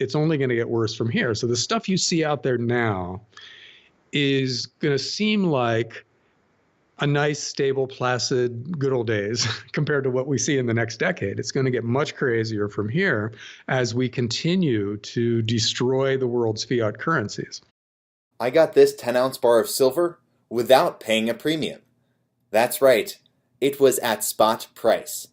it's only going to get worse from here. So the stuff you see out there now is going to seem like a nice, stable, placid, good old days compared to what we see in the next decade. It's going to get much crazier from here as we continue to destroy the world's fiat currencies. I got this 10-ounce bar of silver without paying a premium. That's right, it was at spot price.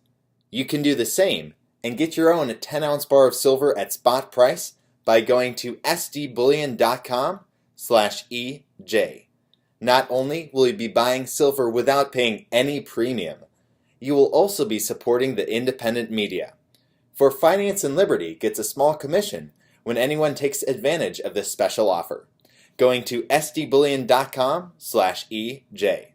You can do the same and get your own 10-ounce bar of silver at spot price by going to sdbullion.com/EJ. Not only will you be buying silver without paying any premium, you will also be supporting the independent media. For Finance and Liberty gets a small commission when anyone takes advantage of this special offer. Going to sdbullion.com/EJ.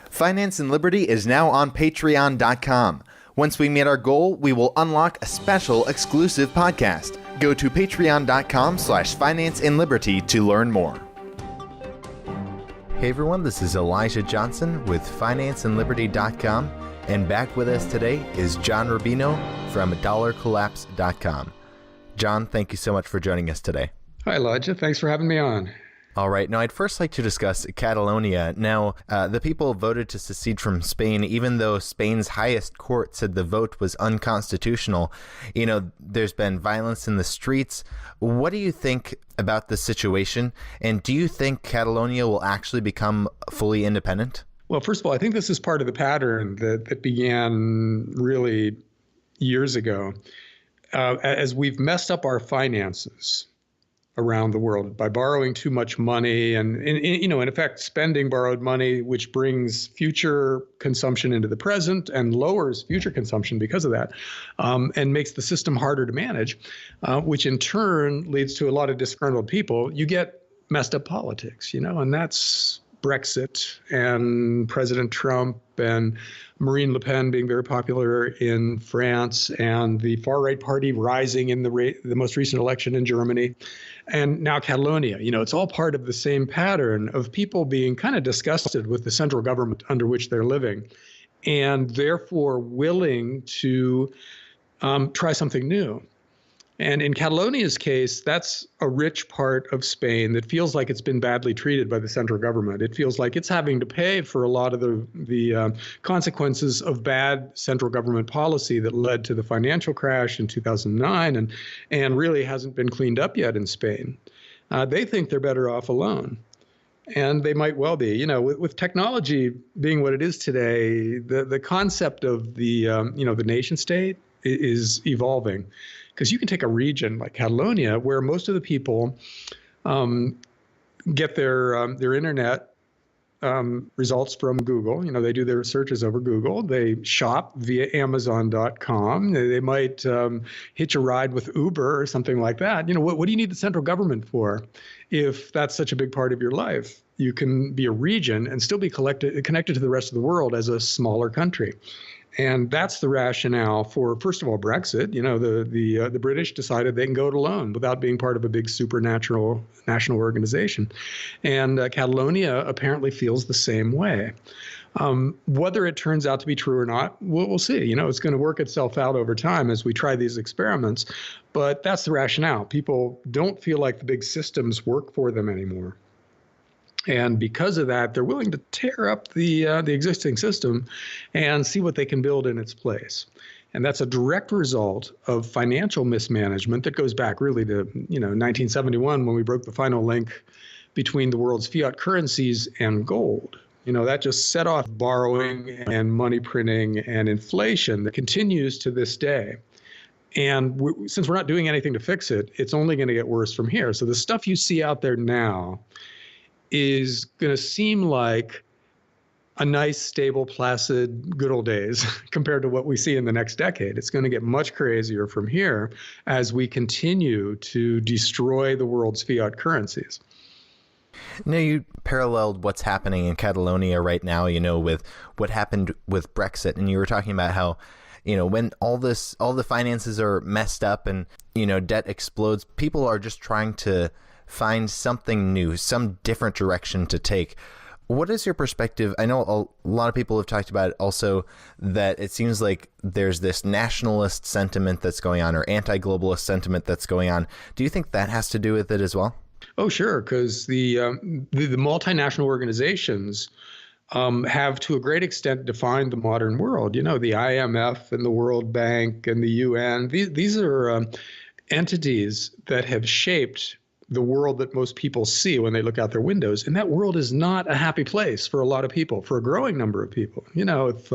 Finance and Liberty is now on patreon.com. Once we meet our goal, we will unlock a special exclusive podcast. Go to patreon.com/financeandliberty to learn more. Hey everyone, this is Elijah Johnson with financeandliberty.com, and back with us today is John Rubino from dollarcollapse.com. John, thank you so much for joining us today. Hi, Elijah. Thanks for having me on. All right. Now, I'd first like to discuss Catalonia. Now, the people voted to secede from Spain, even though Spain's highest court said the vote was unconstitutional. You know, there's been violence in the streets. What do you think about the situation? And do you think Catalonia will actually become fully independent? Well, first of all, I think this is part of the pattern that began really years ago. As we've messed up our finances around the world by borrowing too much money and in effect, spending borrowed money, which brings future consumption into the present and lowers future consumption because of that, and makes the system harder to manage, which in turn leads to a lot of disgruntled people. You get messed up politics, and that's Brexit and President Trump and Marine Le Pen being very popular in France and the far-right party rising in the most recent election in Germany. And now Catalonia, it's all part of the same pattern of people being kind of disgusted with the central government under which they're living and therefore willing to try something new. And in Catalonia's case, that's a rich part of Spain that feels like it's been badly treated by the central government. It feels like it's having to pay for a lot of the consequences of bad central government policy that led to the financial crash in 2009 and really hasn't been cleaned up yet in Spain. They think they're better off alone. And they might well be. With technology being what it is today, the concept of the nation state is evolving. Because you can take a region like Catalonia, where most of the people get their internet results from Google. They do their searches over Google. They shop via Amazon.com. They might hitch a ride with Uber or something like that. What do you need the central government for if that's such a big part of your life? You can be a region and still be connected to the rest of the world as a smaller country. And that's the rationale for, first of all, Brexit. The British decided they can go it alone without being part of a big supernatural national organization. And Catalonia apparently feels the same way. Whether it turns out to be true or not, we'll see. It's going to work itself out over time as we try these experiments. But that's the rationale. People don't feel like the big systems work for them anymore. And because of that, they're willing to tear up the existing system and see what they can build in its place. And that's a direct result of financial mismanagement that goes back really to 1971 when we broke the final link between the world's fiat currencies and gold. That just set off borrowing and money printing and inflation that continues to this day. And since we're not doing anything to fix it, it's only going to get worse from here. So the stuff you see out there now is going to seem like a nice, stable, placid, good old days compared to what we see in the next decade. It's going to get much crazier from here as we continue to destroy the world's fiat currencies. Now, you paralleled what's happening in Catalonia right now, with what happened with Brexit. And you were talking about how, when all the finances are messed up and, debt explodes, people are just trying to find something new, some different direction to take. What is your perspective? I know a lot of people have talked about it also, that it seems like there's this nationalist sentiment that's going on, or anti-globalist sentiment that's going on. Do you think that has to do with it as well? Oh, sure, because the multinational organizations have to a great extent defined the modern world. You know, the IMF and the World Bank and the UN. These are entities that have shaped the world that most people see when they look out their windows. And that world is not a happy place for a lot of people, for a growing number of people. You know, if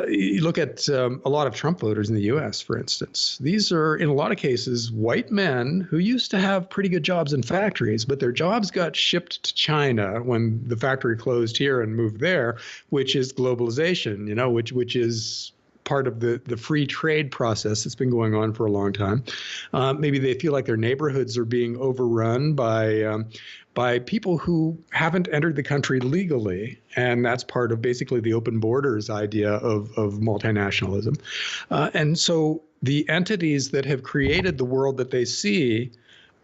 you look at a lot of Trump voters in the U.S., for instance, these are, in a lot of cases, white men who used to have pretty good jobs in factories, but their jobs got shipped to China when the factory closed here and moved there, which is globalization, you know, which is part of the free trade process that's been going on for a long time. Maybe they feel like their neighborhoods are being overrun by people who haven't entered the country legally. And that's part of basically the open borders idea of multinationalism. And so the entities that have created the world that they see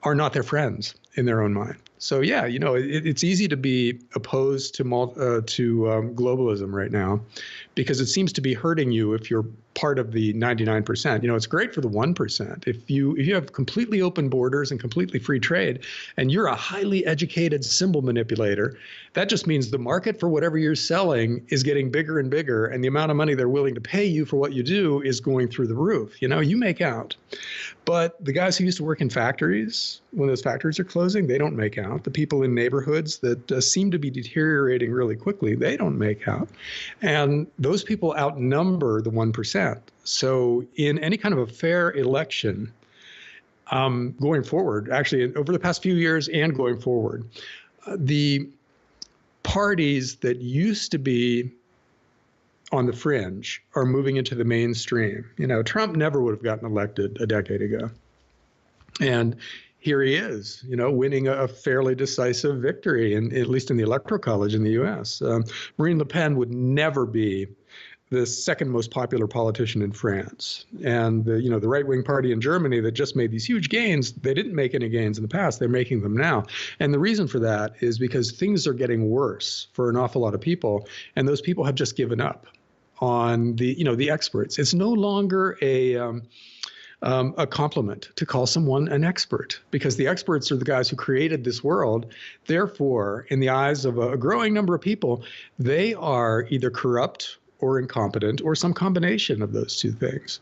are not their friends in their own mind. So yeah, you know, it's easy to be opposed to globalism right now, because it seems to be hurting you if you're part of the 99%. You know, it's great for the 1%. If you have completely open borders and completely free trade, and you're a highly educated symbol manipulator, that just means the market for whatever you're selling is getting bigger and bigger, and the amount of money they're willing to pay you for what you do is going through the roof. You know, you make out. But the guys who used to work in factories, when those factories are closing, they don't make out. The people in neighborhoods that seem to be deteriorating really quickly, they don't make out. And those people outnumber the 1%. So in any kind of a fair election, going forward, actually over the past few years and going forward, the parties that used to be on the fringe are moving into the mainstream. You know, Trump never would have gotten elected a decade ago. And here he is, you know, winning a fairly decisive victory, at least in the Electoral College in the U.S. Marine Le Pen would never be the second most popular politician in France. And the right-wing party in Germany that just made these huge gains, they didn't make any gains in the past. They're making them now. And the reason for that is because things are getting worse for an awful lot of people. And those people have just given up on the experts. It's no longer a compliment to call someone an expert, because the experts are the guys who created this world. Therefore, in the eyes of a growing number of people, they are either corrupt or incompetent, or some combination of those two things.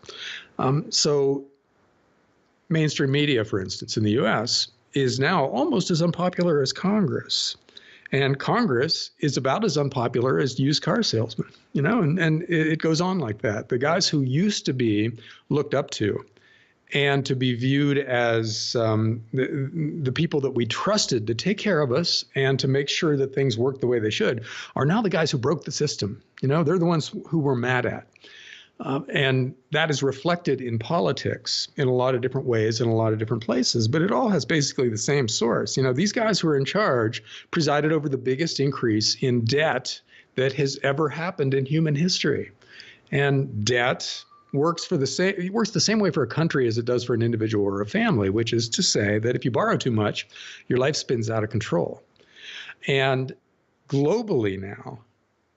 So mainstream media, for instance, in the US, is now almost as unpopular as Congress. And Congress is about as unpopular as used car salesmen, you know, and it goes on like that. The guys who used to be looked up to and to be viewed as the people that we trusted to take care of us and to make sure that things work the way they should are now the guys who broke the system. You know, they're the ones who we're mad at. And that is reflected in politics in a lot of different ways in a lot of different places, but it all has basically the same source. You know, these guys who are in charge presided over the biggest increase in debt that has ever happened in human history. And debt works the same way for a country as it does for an individual or a family, which is to say that if you borrow too much, your life spins out of control. And globally now,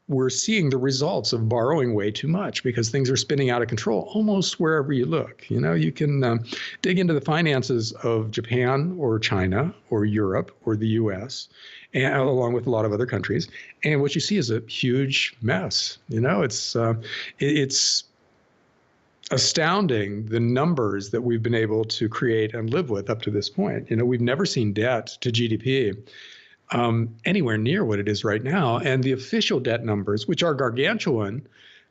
we're seeing the results of borrowing way too much, because things are spinning out of control almost wherever you look. You know, you can dig into the finances of Japan or China or Europe or the US, and along with a lot of other countries. And what you see is a huge mess. You know, it's astounding the numbers that we've been able to create and live with up to this point. You know, we've never seen debt to GDP anywhere near what it is right now. And the official debt numbers, which are gargantuan,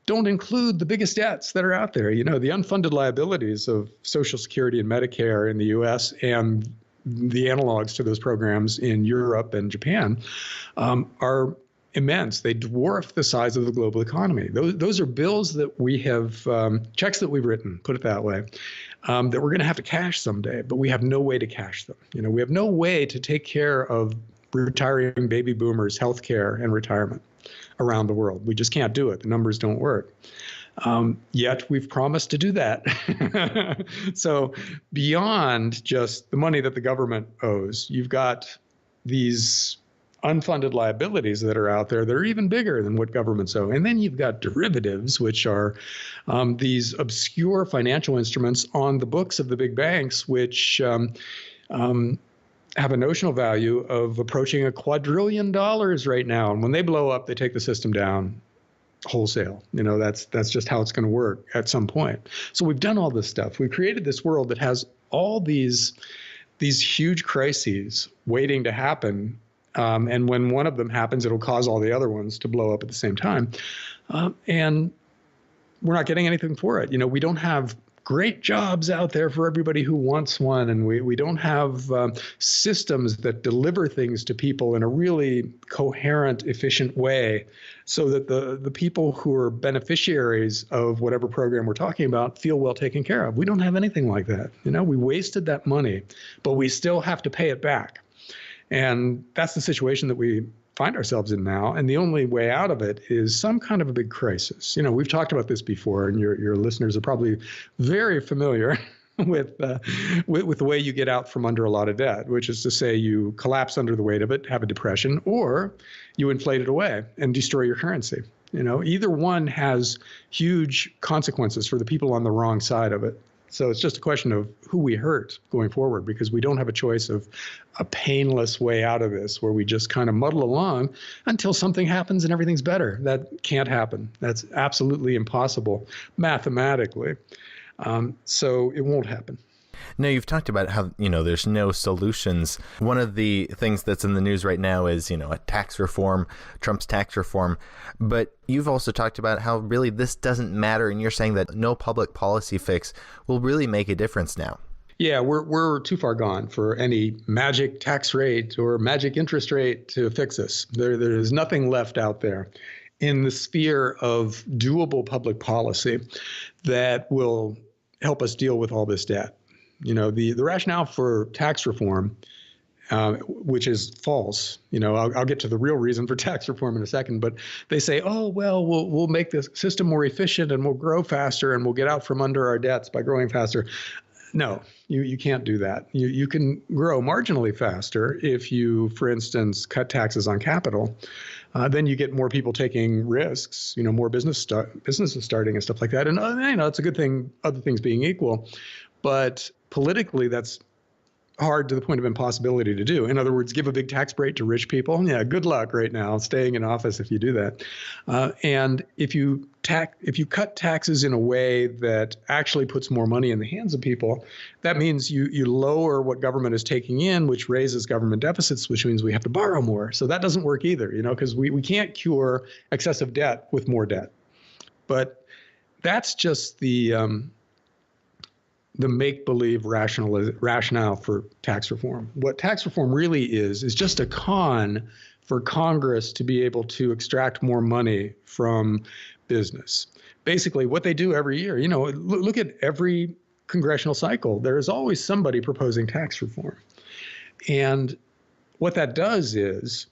don't include the biggest debts that are out there. You know, the unfunded liabilities of Social Security and Medicare in the US and the analogs to those programs in Europe and Japan are immense. They dwarf the size of the global economy. Those are bills that we have, checks that we've written, put it that way, that we're going to have to cash someday, but we have no way to cash them. You know, we have no way to take care of retiring baby boomers' health care and retirement around the world. We just can't do it. The numbers don't work. Yet we've promised to do that. So beyond just the money that the government owes, you've got these unfunded liabilities that are out there that are even bigger than what governments owe. And then you've got derivatives, which are these obscure financial instruments on the books of the big banks, which have a notional value of approaching $1 quadrillion right now. And when they blow up, they take the system down wholesale. That's just how it's going to work at some point. So we've done all this stuff. We've created this world that has all these huge crises waiting to happen. And when one of them happens, it'll cause all the other ones to blow up at the same time. And we're not getting anything for it. We don't have great jobs out there for everybody who wants one. And we don't have systems that deliver things to people in a really coherent, efficient way so that the people who are beneficiaries of whatever program we're talking about feel well taken care of. We don't have anything like that. We wasted that money, but we still have to pay it back. And that's the situation that we find ourselves in now. And the only way out of it is some kind of a big crisis. We've talked about this before, and your listeners are probably very familiar with the way you get out from under a lot of debt, which is to say you collapse under the weight of it, have a depression, or you inflate it away and destroy your currency. Either one has huge consequences for the people on the wrong side of it. So it's just a question of who we hurt going forward, because we don't have a choice of a painless way out of this where we just kind of muddle along until something happens and everything's better. That can't happen. That's absolutely impossible mathematically. So it won't happen. No, you've talked about how, there's no solutions. One of the things that's in the news right now is, a tax reform, Trump's tax reform. But you've also talked about how really this doesn't matter. And you're saying that no public policy fix will really make a difference now. Yeah, we're too far gone for any magic tax rate or magic interest rate to fix this. There is nothing left out there in the sphere of doable public policy that will help us deal with all this debt. The rationale for tax reform, which is false. I'll get to the real reason for tax reform in a second, but they say, oh, well, we'll make the system more efficient and we'll grow faster and we'll get out from under our debts by growing faster. No, you can't do that. You can grow marginally faster if you, for instance, cut taxes on capital. Then you get more people taking risks, more businesses starting and stuff like that. And it's a good thing, other things being equal. But politically, that's hard to the point of impossibility to do. In other words, give a big tax break to rich people. Yeah, good luck right now staying in office if you do that. And if you cut taxes in a way that actually puts more money in the hands of people, that means you lower what government is taking in, which raises government deficits, which means we have to borrow more. So that doesn't work either, because we can't cure excessive debt with more debt. But that's just the make-believe rationale for tax reform. What tax reform really is just a con for Congress to be able to extract more money from business. Basically, what they do every year, look at every congressional cycle. There is always somebody proposing tax reform. And what that does is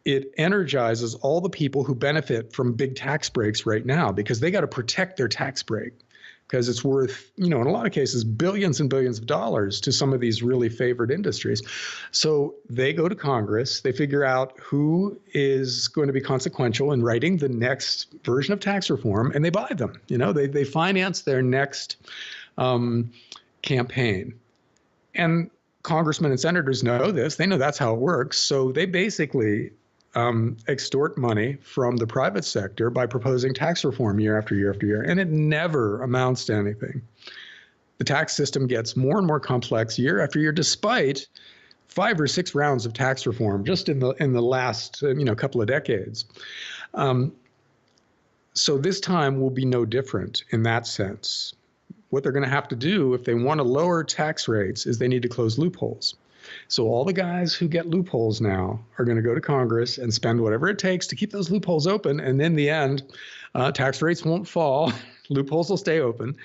it energizes all the people who benefit from big tax breaks right now, because they got to protect their tax break. Because it's worth, in a lot of cases, billions and billions of dollars to some of these really favored industries. So they go to Congress, they figure out who is going to be consequential in writing the next version of tax reform, and they buy them. They finance their next campaign. And congressmen and senators know this. They know that's how it works. So they basically extort money from the private sector by proposing tax reform year after year after year, and it never amounts to anything. The tax system gets more and more complex year after year, despite 5 or 6 rounds of tax reform just in the last couple of decades. So this time will be no different in that sense. What they're going to have to do if they want to lower tax rates is they need to close loopholes. So all the guys who get loopholes now are going to go to Congress and spend whatever it takes to keep those loopholes open. And in the end, tax rates won't fall. Loopholes will stay open.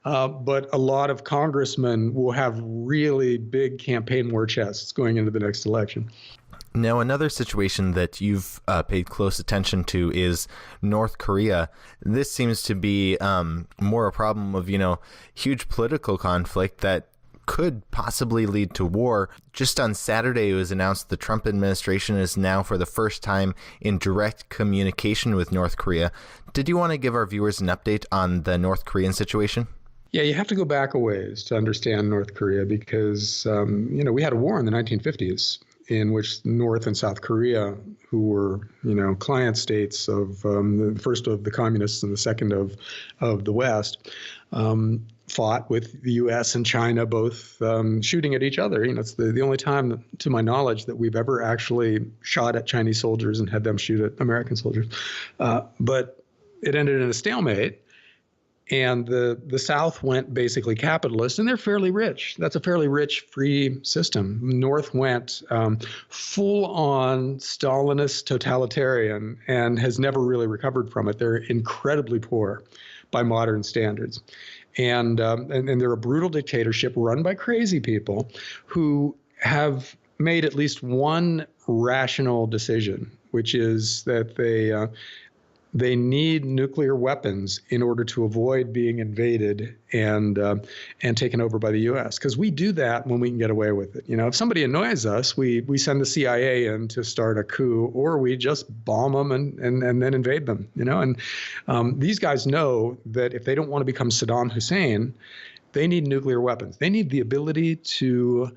But a lot of congressmen will have really big campaign war chests going into the next election. Now, another situation that you've paid close attention to is North Korea. This seems to be more a problem of, huge political conflict that could possibly lead to war. Just on Saturday, it was announced the Trump administration is now for the first time in direct communication with North Korea. Did you want to give our viewers an update on the North Korean situation? Yeah, you have to go back a ways to understand North Korea because, we had a war in the 1950s in which North and South Korea, who were, client states of the first of the communists and the second of the West, fought with the U.S. and China both shooting at each other. It's the only time, to my knowledge, that we've ever actually shot at Chinese soldiers and had them shoot at American soldiers. But it ended in a stalemate. And the South went basically capitalist, and they're fairly rich. That's a fairly rich, free system. North went full-on Stalinist totalitarian and has never really recovered from it. They're incredibly poor by modern standards. And they're a brutal dictatorship run by crazy people who have made at least one rational decision, which is that they need nuclear weapons in order to avoid being invaded and taken over by the U.S. Because we do that when we can get away with it. If somebody annoys us, we send the CIA in to start a coup, or we just bomb them and then invade them. And these guys know that if they don't want to become Saddam Hussein, they need nuclear weapons. They need the ability to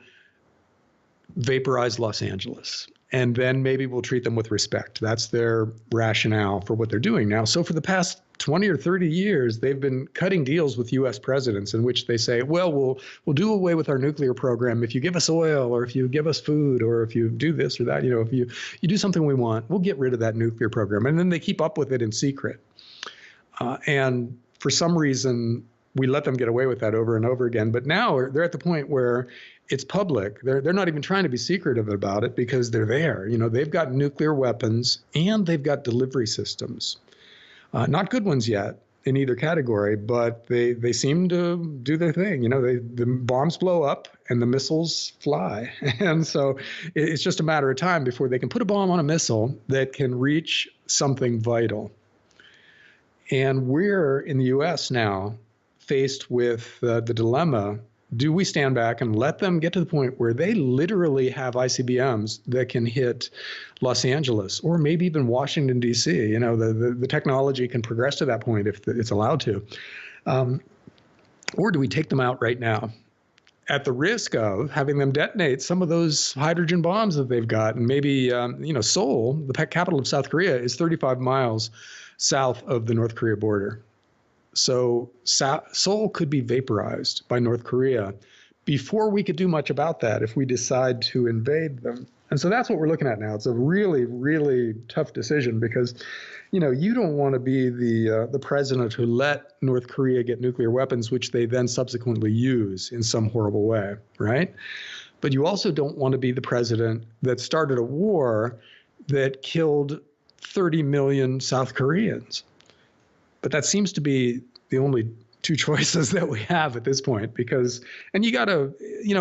vaporize Los Angeles. And then maybe we'll treat them with respect. That's their rationale for what they're doing now. So for the past 20 or 30 years, they've been cutting deals with U.S. presidents in which they say, well, we'll do away with our nuclear program if you give us oil, or if you give us food, or if you do this or that. If you do something we want, we'll get rid of that nuclear program. And then they keep up with it in secret. And for some reason, we let them get away with that over and over again. But now they're at the point where it's public. They're not even trying to be secretive about it because they're there. They've got nuclear weapons and they've got delivery systems. Not good ones yet in either category, but they seem to do their thing. The bombs blow up and the missiles fly. And so it's just a matter of time before they can put a bomb on a missile that can reach something vital. And we're in the U.S. now faced with the dilemma. Do we stand back and let them get to the point where they literally have ICBMs that can hit Los Angeles or maybe even Washington, D.C.? The technology can progress to that point if it's allowed to. Or do we take them out right now at the risk of having them detonate some of those hydrogen bombs that they've got? And maybe, Seoul, the capital of South Korea, is 35 miles south of the North Korea border. So Seoul could be vaporized by North Korea before we could do much about that if we decide to invade them. And so that's what we're looking at now. It's a really, really tough decision because, you don't want to be the president who let North Korea get nuclear weapons, which they then subsequently use in some horrible way, right? But you also don't want to be the president that started a war that killed 30 million South Koreans. But that seems to be the only two choices that we have at this point and you got to,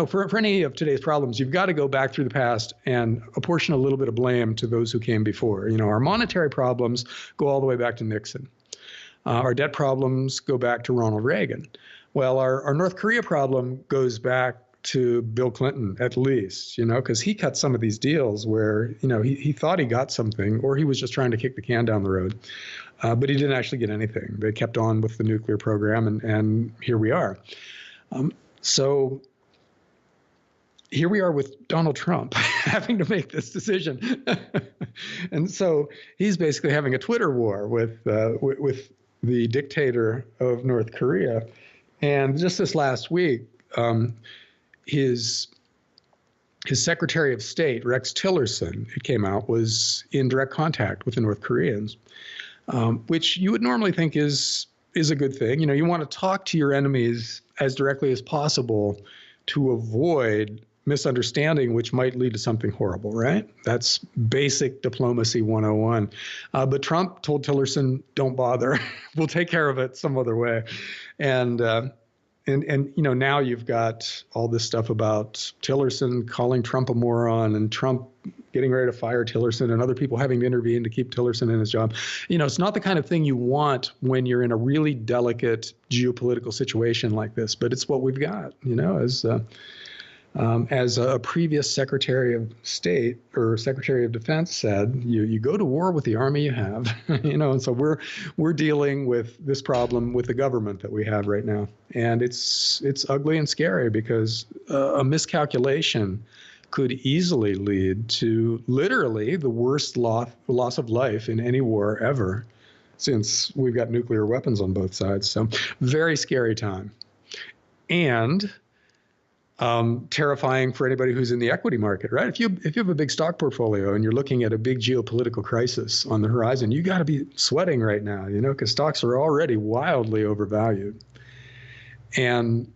for any of today's problems, you've got to go back through the past and apportion a little bit of blame to those who came before. Our monetary problems go all the way back to Nixon. Our debt problems go back to Ronald Reagan. Well, our North Korea problem goes back to Bill Clinton, at least, because he cut some of these deals where, he thought he got something or he was just trying to kick the can down the road. But he didn't actually get anything. They kept on with the nuclear program, and here we are. So here we are with Donald Trump having to make this decision. And so he's basically having a Twitter war with the dictator of North Korea. And just this last week, his Secretary of State, Rex Tillerson, it came out, was in direct contact with the North Koreans. Which you would normally think is a good thing. You want to talk to your enemies as directly as possible to avoid misunderstanding, which might lead to something horrible, right? That's basic diplomacy 101. But Trump told Tillerson, don't bother. We'll take care of it some other way. And And now you've got all this stuff about Tillerson calling Trump a moron and Trump getting ready to fire Tillerson and other people having to intervene to keep Tillerson in his job. It's not the kind of thing you want when you're in a really delicate geopolitical situation like this, but it's what we've got, as a previous Secretary of State or Secretary of Defense said, you go to war with the army you have, and so we're dealing with this problem with the government that we have right now. And it's ugly and scary because a miscalculation could easily lead to literally the worst loss of life in any war ever, since we've got nuclear weapons on both sides. So very scary time. And terrifying for anybody who's in the equity market, right? If you have a big stock portfolio and you're looking at a big geopolitical crisis on the horizon, you got to be sweating right now, because stocks are already wildly overvalued, and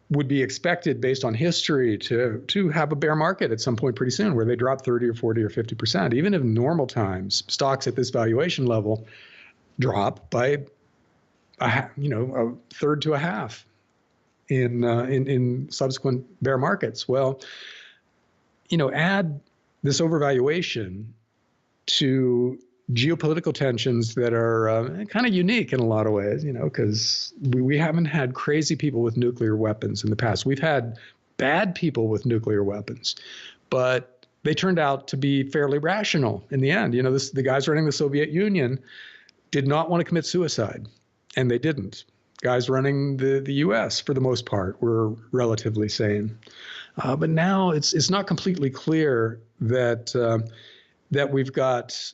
would be expected based on history to have a bear market at some point pretty soon, where they drop 30 or 40 or 50%. Even in normal times, stocks at this valuation level drop by a third to a half in subsequent bear markets. Well, add this overvaluation to geopolitical tensions that are kind of unique in a lot of ways, because we haven't had crazy people with nuclear weapons in the past. We've had bad people with nuclear weapons, but they turned out to be fairly rational in the end. The guys running the Soviet Union did not want to commit suicide, and they didn't. Guys running the U.S. for the most part were relatively sane, but now it's not completely clear that we've got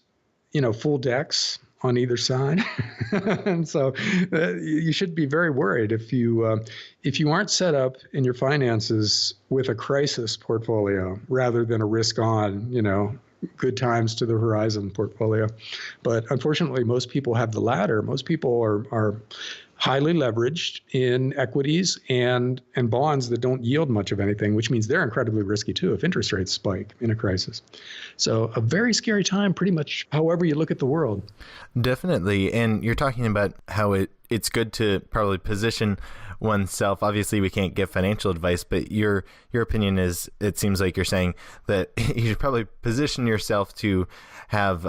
full decks on either side, and so you should be very worried if you aren't set up in your finances with a crisis portfolio rather than a risk on good times to the horizon portfolio. But unfortunately, most people have the latter. Most people are highly leveraged in equities and bonds that don't yield much of anything, which means they're incredibly risky too if interest rates spike in a crisis. So a very scary time, pretty much however you look at the world. Definitely. And you're talking about how it's good to probably position oneself. Obviously, we can't give financial advice, but your opinion is, it seems like you're saying that you should probably position yourself to have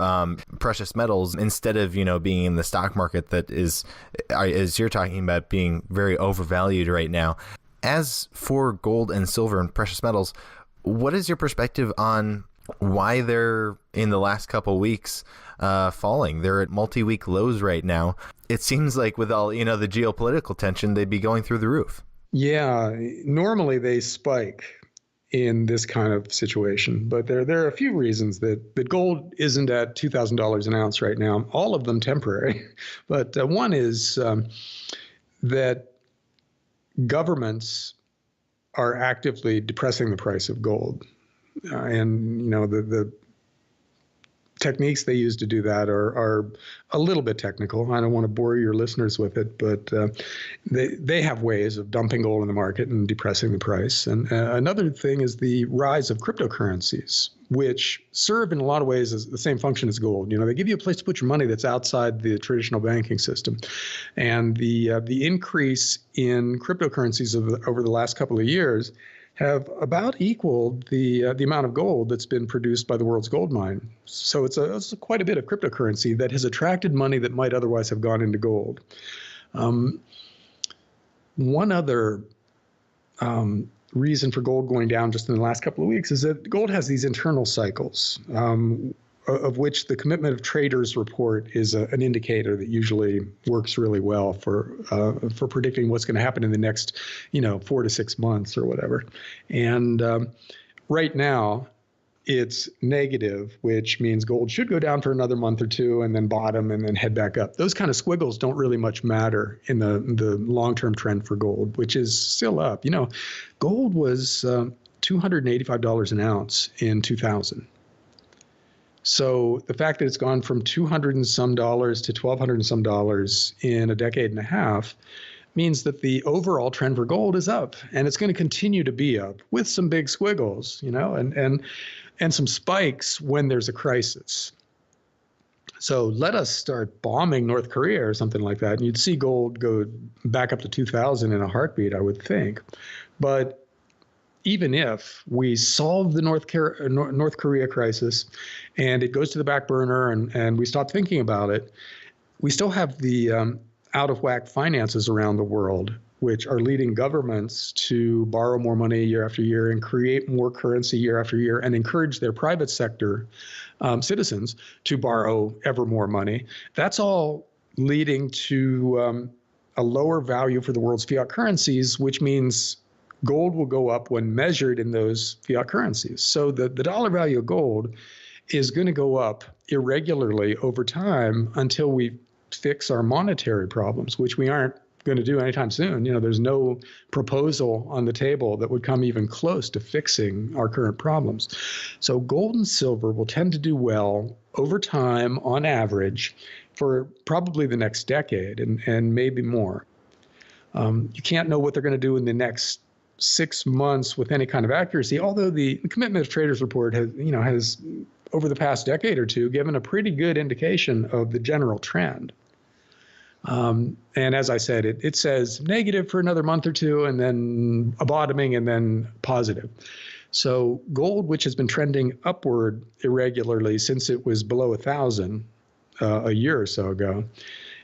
precious metals instead of being in the stock market that is, as you're talking about, being very overvalued right now. As for gold and silver and precious metals, what is your perspective on why they're in the last couple of weeks falling? They're at multi-week lows right now. It seems like with all the geopolitical tension, they'd be going through the roof. Yeah, normally they spike in this kind of situation, but there are a few reasons that gold isn't at $2,000 an ounce right now. All of them temporary, but one is that governments are actively depressing the price of gold, and the techniques they use to do that are a little bit technical. I don't want to bore your listeners with it, but they have ways of dumping gold in the market and depressing the price. And another thing is the rise of cryptocurrencies, which serve in a lot of ways as the same function as gold. They give you a place to put your money that's outside the traditional banking system. And the increase in cryptocurrencies over the last couple of years have about equaled the amount of gold that's been produced by the world's gold mine. So it's quite a bit of cryptocurrency that has attracted money that might otherwise have gone into gold. One other reason for gold going down just in the last couple of weeks is that gold has these internal cycles, of which the commitment of traders report is an indicator that usually works really well for predicting what's going to happen in the next 4 to 6 months or whatever. And right now it's negative, which means gold should go down for another month or two and then bottom and then head back up. Those kind of squiggles don't really much matter in the long-term trend for gold, which is still up. Gold was $285 an ounce in 2000. So the fact that it's gone from $200 and some dollars to $1,200 and some dollars in a decade and a half means that the overall trend for gold is up, and it's going to continue to be up with some big squiggles, and some spikes when there's a crisis. So let us start bombing North Korea or something like that, and you'd see gold go back up to 2,000 in a heartbeat, I would think. But even if we solve the North Korea crisis and it goes to the back burner and we stop thinking about it, we still have the out of whack finances around the world, which are leading governments to borrow more money year after year and create more currency year after year and encourage their private sector citizens to borrow ever more money. That's all leading to a lower value for the world's fiat currencies, which means gold will go up when measured in those fiat currencies. So the dollar value of gold is going to go up irregularly over time until we fix our monetary problems, which we aren't going to do anytime soon. There's no proposal on the table that would come even close to fixing our current problems. So gold and silver will tend to do well over time on average for probably the next decade and maybe more. You can't know what they're going to do in the next 6 months with any kind of accuracy, although the Commitment of Traders report has over the past decade or two given a pretty good indication of the general trend. And as I said, it says negative for another month or two, and then a bottoming, and then positive. So gold, which has been trending upward irregularly since it was below 1,000 a year or so ago,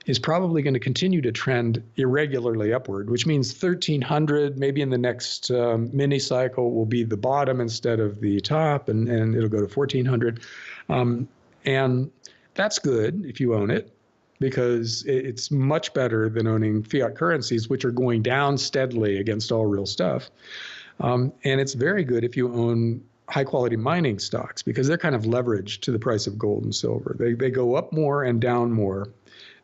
is probably going to continue to trend irregularly upward, which means 1,300 maybe in the next mini cycle will be the bottom instead of the top, and it'll go to 1,400. And that's good if you own it, because it's much better than owning fiat currencies, which are going down steadily against all real stuff. And it's very good if you own high-quality mining stocks, because they're kind of leveraged to the price of gold and silver. They go up more and down more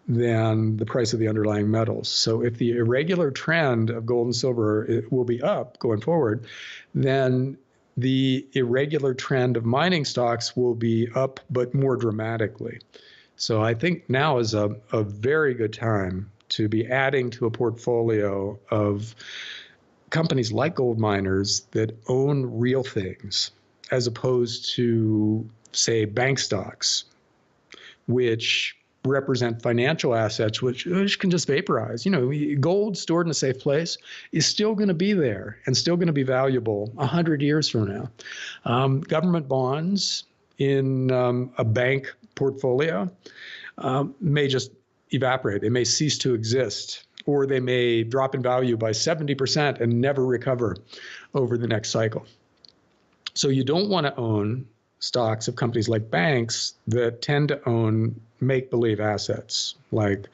than the price of the underlying metals. So if the irregular trend of gold and silver will be up going forward, then the irregular trend of mining stocks will be up, but more dramatically. So I think now is a very good time to be adding to a portfolio of companies like gold miners that own real things, as opposed to, say, bank stocks, which represent financial assets which can just vaporize. Gold stored in a safe place is still going to be there and still going to be valuable 100 years from now. Government bonds in a bank portfolio may just evaporate. They may cease to exist, or they may drop in value by 70% and never recover over the next cycle. So you don't want to own stocks of companies like banks that tend to own make-believe assets like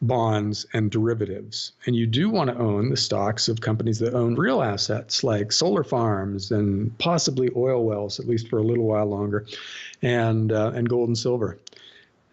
bonds and derivatives. And you do want to own the stocks of companies that own real assets like solar farms and possibly oil wells, at least for a little while longer, and gold and silver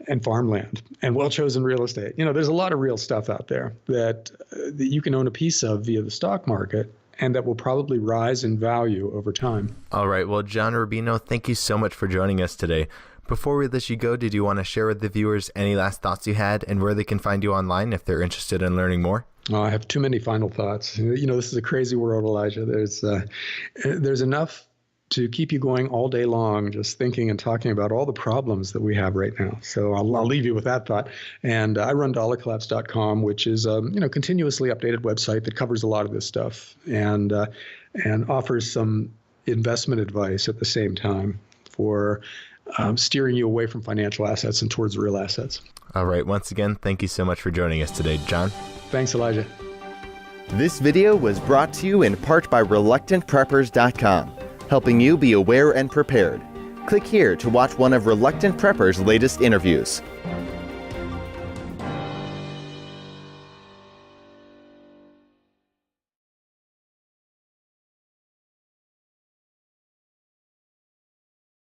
and farmland and well-chosen real estate. There's a lot of real stuff out there that you can own a piece of via the stock market, and that will probably rise in value over time. All right. Well, John Rubino, thank you so much for joining us today. Before we let you go, did you want to share with the viewers any last thoughts you had and where they can find you online if they're interested in learning more? Oh, I have too many final thoughts. This is a crazy world, Elijah. There's enough to keep you going all day long, just thinking and talking about all the problems that we have right now. So I'll leave you with that thought. And I run dollarcollapse.com, which is a continuously updated website that covers a lot of this stuff and offers some investment advice at the same time for steering you away from financial assets and towards real assets. All right. Once again, thank you so much for joining us today, John. Thanks, Elijah. This video was brought to you in part by ReluctantPreppers.com, helping you be aware and prepared. Click here to watch one of Reluctant Prepper's latest interviews.